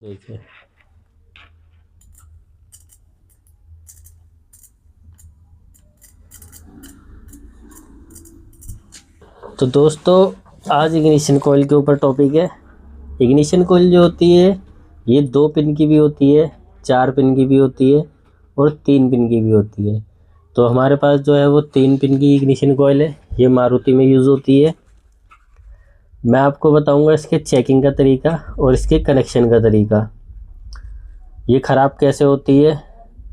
देखिए, तो दोस्तों आज इग्निशन कॉइल के ऊपर टॉपिक है। इग्निशन कॉइल जो होती है ये 2 पिन की भी होती है, 4 पिन की भी होती है और 3 पिन की भी होती है। तो हमारे पास जो है वो 3 पिन की इग्निशन कॉइल है, ये मारुति में यूज़ होती है। मैं आपको बताऊंगा इसके चेकिंग का तरीका और इसके कनेक्शन का तरीका। ये ख़राब कैसे होती है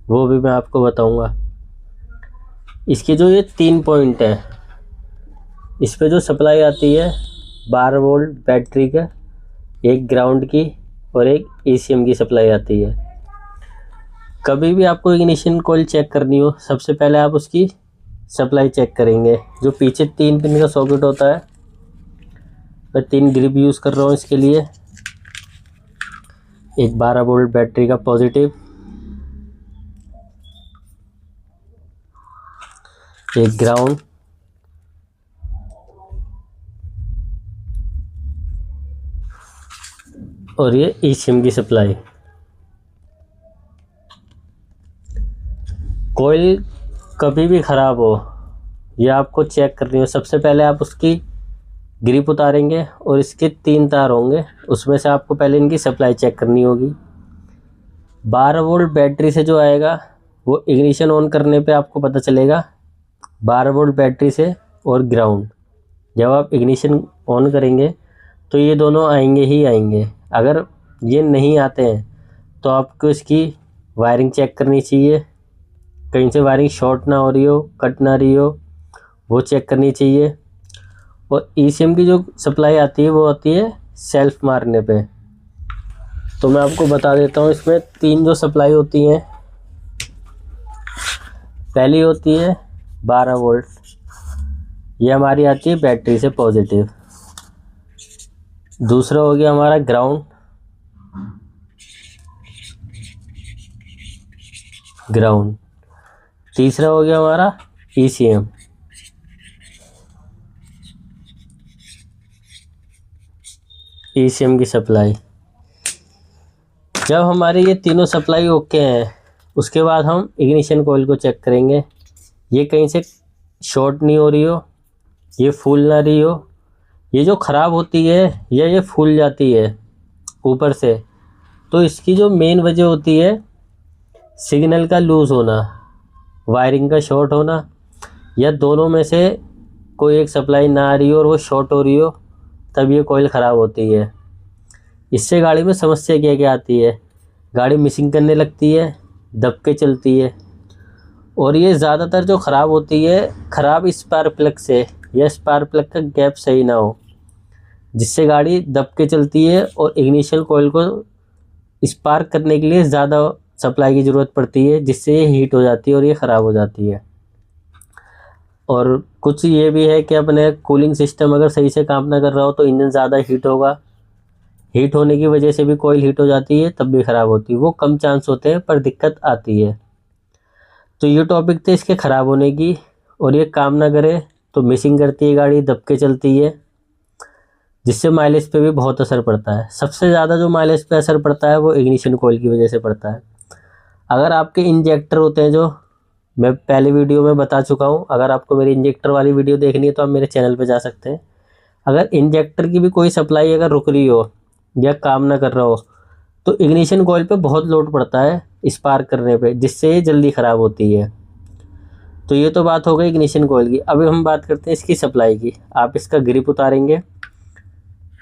वो भी मैं आपको बताऊंगा। इसके जो ये 3 पॉइंट है, इस पे जो सप्लाई आती है 12 वोल्ट बैटरी का, एक ग्राउंड की और एक ECM की सप्लाई आती है। कभी भी आपको इग्निशन कॉइल चेक करनी हो, सबसे पहले आप उसकी सप्लाई चेक करेंगे। जो पीछे 3 पिन का सॉकेट होता है, मैं 3 ग्रिप यूज़ कर रहा हूँ इसके लिए। एक 12 वोल्ट बैटरी का पॉजिटिव, एक ग्राउंड और ये ECM की सप्लाई। कॉइल कभी भी ख़राब हो, ये आपको चेक करनी हो, सबसे पहले आप उसकी ग्रिप उतारेंगे और इसके 3 तार होंगे, उसमें से आपको पहले इनकी सप्लाई चेक करनी होगी। 12 वोल्ट बैटरी से जो आएगा वो इग्निशन ऑन करने पे आपको पता चलेगा 12 वोल्ट बैटरी से और ग्राउंड। जब आप इग्निशन ऑन करेंगे तो ये दोनों आएंगे ही आएंगे। अगर ये नहीं आते हैं तो आपको इसकी वायरिंग चेक करनी चाहिए, कहीं से वायरिंग शॉर्ट ना हो रही हो, कट ना रही हो, वो चेक करनी चाहिए। और ECM की जो सप्लाई आती है वो आती है सेल्फ मारने पे। तो मैं आपको बता देता हूँ, इसमें 3 जो सप्लाई होती हैं। पहली होती है 12 वोल्ट, ये हमारी आती है बैटरी से पॉजिटिव। दूसरा हो गया हमारा ग्राउंड, तीसरा हो गया हमारा ECM। ECM की सप्लाई। जब हमारे ये तीनों सप्लाई ओके हैं, उसके बाद हम इग्निशन कॉइल को चेक करेंगे। ये कहीं से शॉर्ट नहीं हो रही हो, ये फूल ना रही हो। ये जो ख़राब होती है या ये फूल जाती है ऊपर से, तो इसकी जो मेन वजह होती है सिग्नल का लूज़ होना, वायरिंग का शॉर्ट होना, या दोनों में से कोई एक सप्लाई ना आ रही हो और वो शॉर्ट हो रही हो, तब ये कॉइल ख़राब होती है। इससे गाड़ी में समस्या क्या क्या आती है, गाड़ी मिसिंग करने लगती है, दबके चलती है। और ये ज़्यादातर जो ख़राब होती है ख़राब स्पार्क प्लग से, या स्पार्क प्लग का गैप सही ना हो, जिससे गाड़ी दबके चलती है और इग्निशन कॉइल को स्पार्क करने के लिए ज़्यादा सप्लाई की ज़रूरत पड़ती है, जिससे ये हीट हो जाती है और ये ख़राब हो जाती है। और कुछ ये भी है कि अपने कूलिंग सिस्टम अगर सही से काम ना कर रहा हो तो इंजन ज़्यादा हीट होगा। हीट होने की वजह से भी कॉइल हीट हो जाती है, तब भी ख़राब होती है। वो कम चांस होते हैं पर दिक्कत आती है। तो ये टॉपिक थे इसके ख़राब होने की। और ये काम ना करे तो मिसिंग करती है गाड़ी, दबके चलती है, जिससे माइलेज पे भी बहुत असर पड़ता है। सबसे ज़्यादा जो माइलेज पे असर पड़ता है वो इग्निशन कॉइल की वजह से पड़ता है। अगर आपके इंजेक्टर होते हैं, जो मैं पहले वीडियो में बता चुका हूँ, अगर आपको मेरी इंजेक्टर वाली वीडियो देखनी है तो आप मेरे चैनल पे जा सकते हैं। अगर इंजेक्टर की भी कोई सप्लाई अगर रुक रही हो या काम ना कर रहा हो, तो इग्निशन कॉइल पे बहुत लोड पड़ता है स्पार्क करने पे, जिससे ये जल्दी ख़राब होती है। तो ये तो बात हो गई इग्निशन कॉइल की। अभी हम बात करते हैं इसकी सप्लाई की। आप इसका ग्रिप उतारेंगे,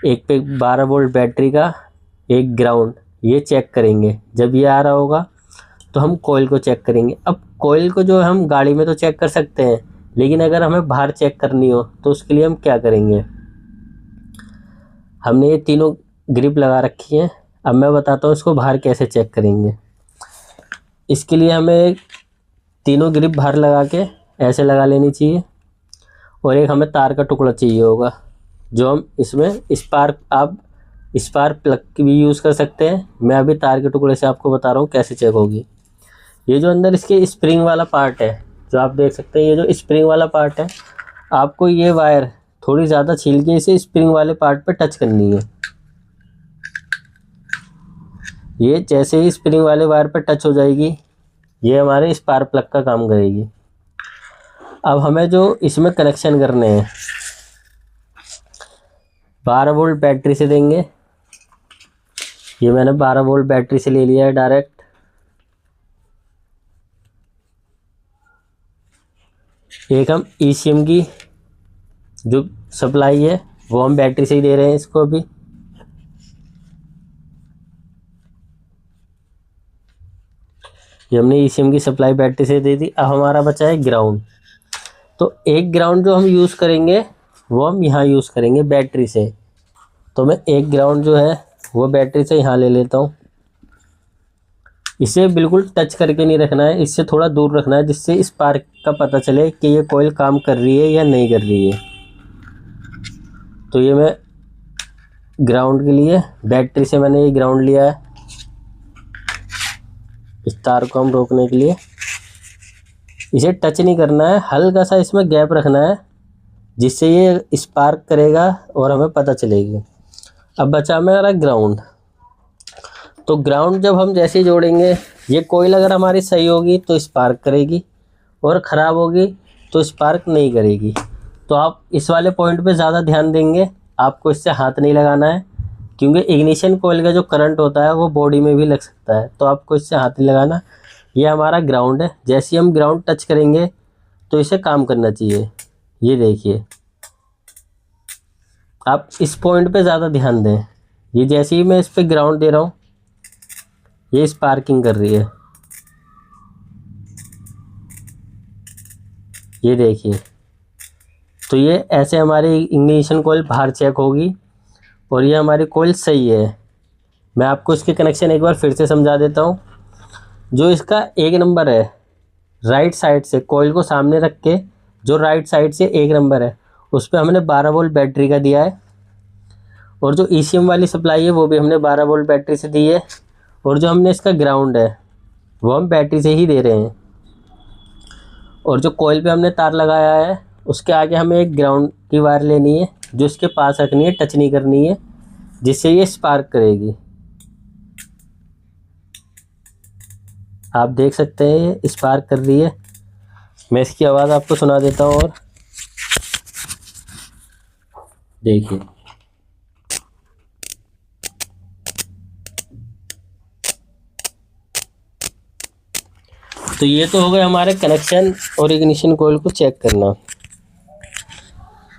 एक पे 12 वोल्ट बैटरी का, एक ग्राउंड, ये चेक करेंगे। जब ये आ रहा होगा तो हम कॉइल को चेक करेंगे। अब कॉइल को जो हम गाड़ी में तो चेक कर सकते हैं, लेकिन अगर हमें बाहर चेक करनी हो तो उसके लिए हम क्या करेंगे। हमने ये तीनों ग्रिप लगा रखी हैं, अब मैं बताता हूँ इसको बाहर कैसे चेक करेंगे। इसके लिए हमें तीनों ग्रिप बाहर लगा के ऐसे लगा लेनी चाहिए, और एक हमें तार का टुकड़ा चाहिए होगा, जो हम इसमें आप स्पार्क प्लग की भी यूज़ कर सकते हैं। मैं अभी तार के टुकड़े से आपको बता रहा हूँ कैसे चेक होगी। ये जो अंदर इसके स्प्रिंग वाला पार्ट है, जो आप देख सकते हैं, ये जो स्प्रिंग वाला पार्ट है, आपको ये वायर थोड़ी ज़्यादा छील के इसे स्प्रिंग वाले पार्ट पे टच करनी है। ये जैसे ही स्प्रिंग वाले वायर पर टच हो जाएगी, ये हमारे स्पार्क प्लग का काम करेगी। अब हमें जो इसमें कनेक्शन करने हैं, 12 वोल्ट बैटरी से देंगे। ये मैंने 12 वोल्ट बैटरी से ले लिया है डायरेक्ट। एक हम ECM की जो सप्लाई है वो हम बैटरी से ही दे रहे हैं इसको अभी। ये हमने ECM की सप्लाई बैटरी से दे दी। अब हमारा बचा है ग्राउंड। तो एक ग्राउंड जो हम यूज़ करेंगे वो हम यहाँ यूज़ करेंगे बैटरी से। तो मैं एक ग्राउंड जो है वो बैटरी से यहाँ ले लेता हूँ। इसे बिल्कुल टच करके नहीं रखना है, इससे थोड़ा दूर रखना है, जिससे स्पार्क का पता चले कि ये कॉइल काम कर रही है या नहीं कर रही है। तो ये मैं ग्राउंड के लिए बैटरी से मैंने ये ग्राउंड लिया है, इस तार को हम रोकने के लिए। इसे टच नहीं करना है, हल्का सा इसमें गैप रखना है, जिससे ये स्पार्क करेगा और हमें पता चलेगी। अब बचा मेरा ग्राउंड। तो ग्राउंड जब हम जैसे ही जोड़ेंगे, ये कोयल अगर हमारी सही होगी तो स्पार्क करेगी, और ख़राब होगी तो स्पार्क नहीं करेगी। तो आप इस वाले पॉइंट पे ज़्यादा ध्यान देंगे, आपको इससे हाथ नहीं लगाना है, क्योंकि इग्निशन कोयल का जो करंट होता है वो बॉडी में भी लग सकता है, तो आपको इससे हाथ नहीं लगाना। ये हमारा ग्राउंड है, जैसे ही हम ग्राउंड टच करेंगे तो इसे काम करना चाहिए। ये देखिए, आप इस पॉइंट पे ज़्यादा ध्यान दें। ये जैसे ही मैं इस पर ग्राउंड दे रहा हूँ, ये स्पार्किंग कर रही है, ये देखिए। तो ये ऐसे हमारी इग्निशन कोयल बाहर चेक होगी और ये हमारी कोयल सही है। मैं आपको इसके कनेक्शन एक बार फिर से समझा देता हूँ। जो इसका 1 नंबर है, राइट साइड से कोयल को सामने रख के जो राइट साइड से 1 नंबर है, उस पर हमने 12 वोल्ट बैटरी का दिया है, और जो ECM वाली सप्लाई है वो भी हमने 12 वोल्ट बैटरी से दी है, और जो हमने इसका ग्राउंड है वो हम बैटरी से ही दे रहे हैं। और जो कोयल पे हमने तार लगाया है उसके आगे हमें एक ग्राउंड की वायर लेनी है, जो इसके पास रखनी है, टच नहीं करनी है, जिससे ये स्पार्क करेगी। आप देख सकते हैं ये स्पार्क कर रही है। मैं इसकी आवाज़ आपको सुना देता हूँ, और देखिए। तो ये तो हो गए हमारे कनेक्शन और इग्निशन कोयल को चेक करना।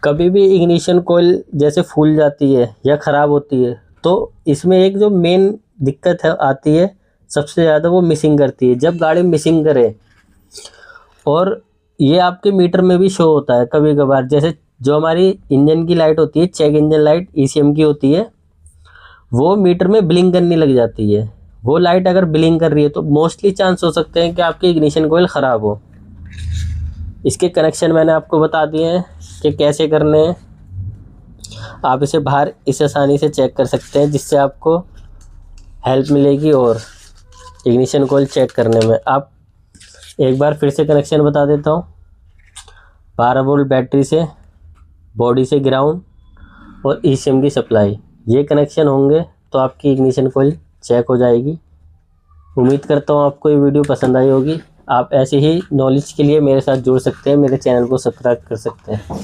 कभी भी इग्निशन कोयल जैसे फूल जाती है या ख़राब होती है, तो इसमें एक जो मेन दिक्कत है आती है सबसे ज़्यादा, वो मिसिंग करती है। जब गाड़ी मिसिंग करे, और ये आपके मीटर में भी शो होता है कभी कभार, जैसे जो हमारी इंजन की लाइट होती है, चेक इंजन लाइट ECM की होती है, वो मीटर में ब्लिंक करने लग जाती है। वो लाइट अगर ब्लिंक कर रही है तो मोस्टली चांस हो सकते हैं कि आपकी इग्निशन कोयल ख़राब हो। इसके कनेक्शन मैंने आपको बता दिए हैं कि कैसे करने हैं। आप इसे बाहर इस आसानी से चेक कर सकते हैं, जिससे आपको हेल्प मिलेगी और इग्निशन कोयल चेक करने में। आप एक बार फिर से कनेक्शन बता देता हूँ। 12 वोल्ट बैटरी से, बॉडी से ग्राउंड, और ECM की सप्लाई, ये कनेक्शन होंगे तो आपकी इग्निशन कोयल चेक हो जाएगी। उम्मीद करता हूँ आपको ये वीडियो पसंद आई होगी। आप ऐसे ही नॉलेज के लिए मेरे साथ जुड़ सकते हैं, मेरे चैनल को सब्सक्राइब कर सकते हैं।